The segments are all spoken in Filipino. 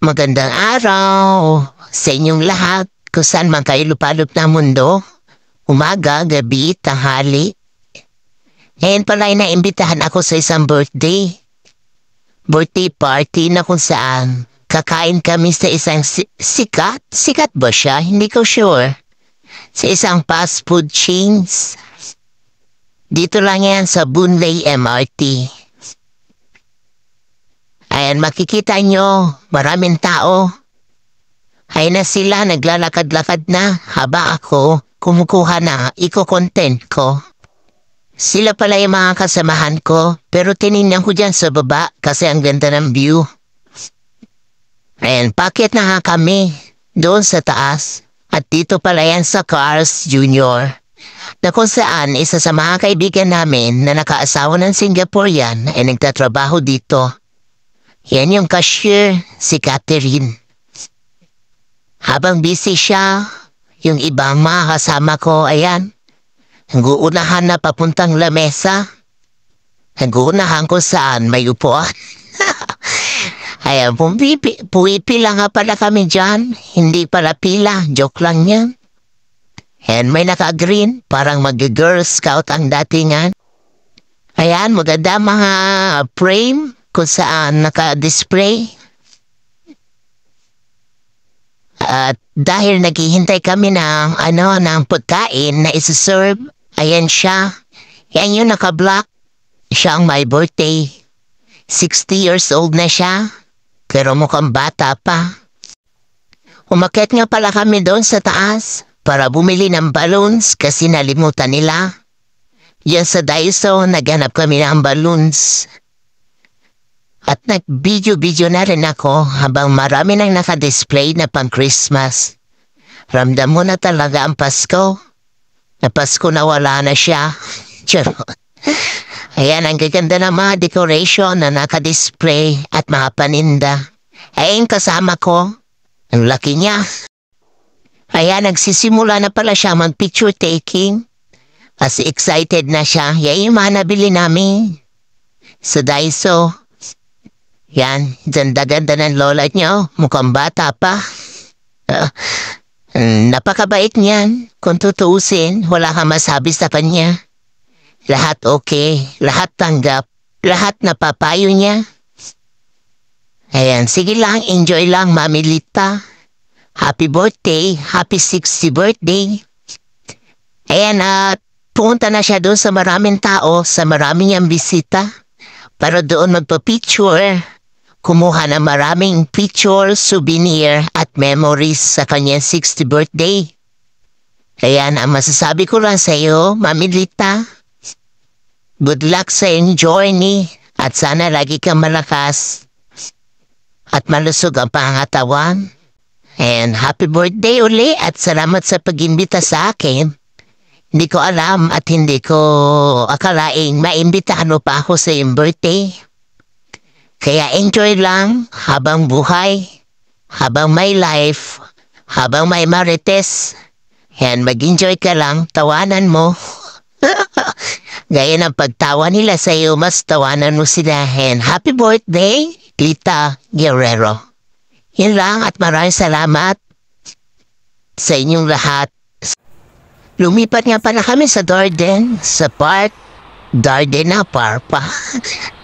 Magandang araw sa inyong lahat kung saan man kayo lupalop na mundo. Umaga, gabi, tanghali. Ngayon pala ay naimbitahan ako sa isang birthday. Birthday party na kung saan kakain kami sa isang sikat. Sikat ba siya? Hindi ko sure. Sa isang fast food chains. Dito lang yan sa Boonlay MRT. Ayan, makikita nyo, maraming tao. Ay na sila, naglalakad-lakad na, haba ako, kumukuha na, iko-content ko. Sila pala yung mga kasamahan ko, pero tinignan ko dyan sa baba kasi ang ganda ng view. Ayan, paket na nga kami, doon sa taas. At dito pala yan sa Cars Junior. Na kung saan, isa sa mga kaibigan namin na nakaasawa ng Singaporean ay nagtatrabaho dito. Yan yung cashier, si Catherine. Habang busy siya, yung ibang mga kasama ko, ayan, nag-uunahan na papuntang lamesa. Nag-uunahan ko saan may upuan. Ayan, pumipila nga pala kami dyan. Hindi pala pila, joke lang yan. And may naka-green, parang mag-girl scout ang datingan. Ayan, maganda mga frame kung saan naka-display. At dahil naghihintay kami ng pagkain na isuserve, ayan siya. Yan yung naka-block. Siya ang my birthday. 60 years old na siya. Pero mukhang bata pa. Umakyat nga pala kami doon sa taas para bumili ng balloons kasi nalimutan nila. Yan sa Daiso, naghanap kami ng balloons. At nag-video na rin ako habang marami nang nakadisplay na pang Christmas. Ramdam mo na talaga ang Pasko. Na Pasko na wala na siya. Charot. Ayan, ang gaganda ng mga decoration na nakadisplay at mga paninda. Ayan, kasama ko. Ang laki niya. Ayan, nagsisimula na pala siya mag-picture taking. Kasi excited na siya. Yan yung mga nabili namin. Sa Daiso. Yan, ganda-ganda ng lola niyo. Mukhang bata pa. Napakabait niyan. Kung tutuusin, wala kang masabi sa kanya. Lahat okay, lahat tanggap, lahat napapayo niya. Ayan, sige lang, enjoy lang, Mami Lita. Happy birthday, happy 60th birthday. Ayan, pumunta na siya doon sa maraming tao, sa maraming niyang bisita. Para doon magpa-picture. Kumuha ng maraming picture, souvenir at memories sa kanyang 60th birthday. Ayan, ang masasabi ko lang sa iyo, Mami Lita. Good luck sa iyong journey at sana lagi kang malakas at malusog ang pangatawan. And happy birthday uli at salamat sa pag-imbita sa akin. Hindi ko alam at hindi ko akalaing maimbitahan mo pa ako sa iyong birthday. Kaya enjoy lang habang buhay, habang may life, habang may marites. And mag-enjoy ka lang, tawanan mo. Gaya ng pagtawa nila sa iyo, mas tawanan mo sila. And happy birthday, Lita Guerrero. Yun lang at maraming salamat sa inyong lahat. Lumipat nga pala kami sa Darden, sa park. Darden na parpa.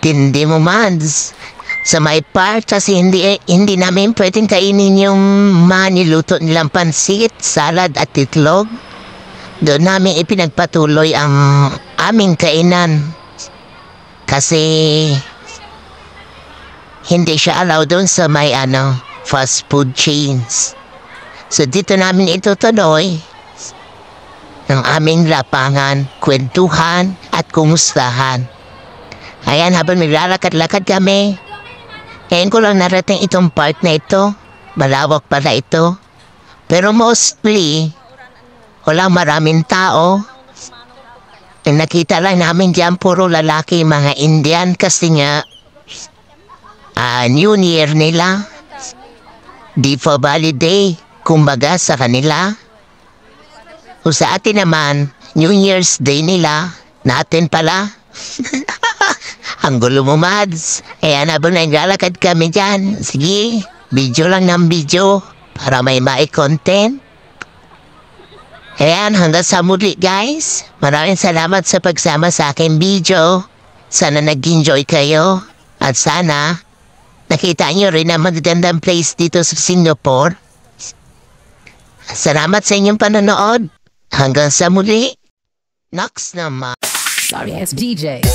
Tindi mo mans. Sa may park kasi hindi namin pwedeng kainin yung maniluto nilang pansit, salad at itlog. Doon namin ipinagpatuloy ang aming kainan. Kasi hindi siya allow doon sa may fast food chains. So dito namin itutuloy ng aming lapangan, kwentuhan at kumustahan. Ayan, habang naglalakad-lakad kami, ngayon ko lang narating itong part na ito. Malawak pala ito. Pero mostly, walang maraming tao. Nakita lang namin dyan puro lalaki, mga Indian kasi nga New Year nila. Deepa Valley Day, kumbaga sa kanila. O sa atin naman, New Year's Day nila, natin pala. Ang gulo mo, Mads. Kaya habang naglalakad kami dyan, sige, Video lang ng video para may content. Ayan, hanggang sa muli guys. Maraming salamat sa pagsama sa aking video. Sana nag-enjoy kayo. At sana nakita nyo rin ang magagandang place dito sa Singapore. Salamat sa inyong panonood. Hanggang sa muli. Next naman. Sorry, it's DJ.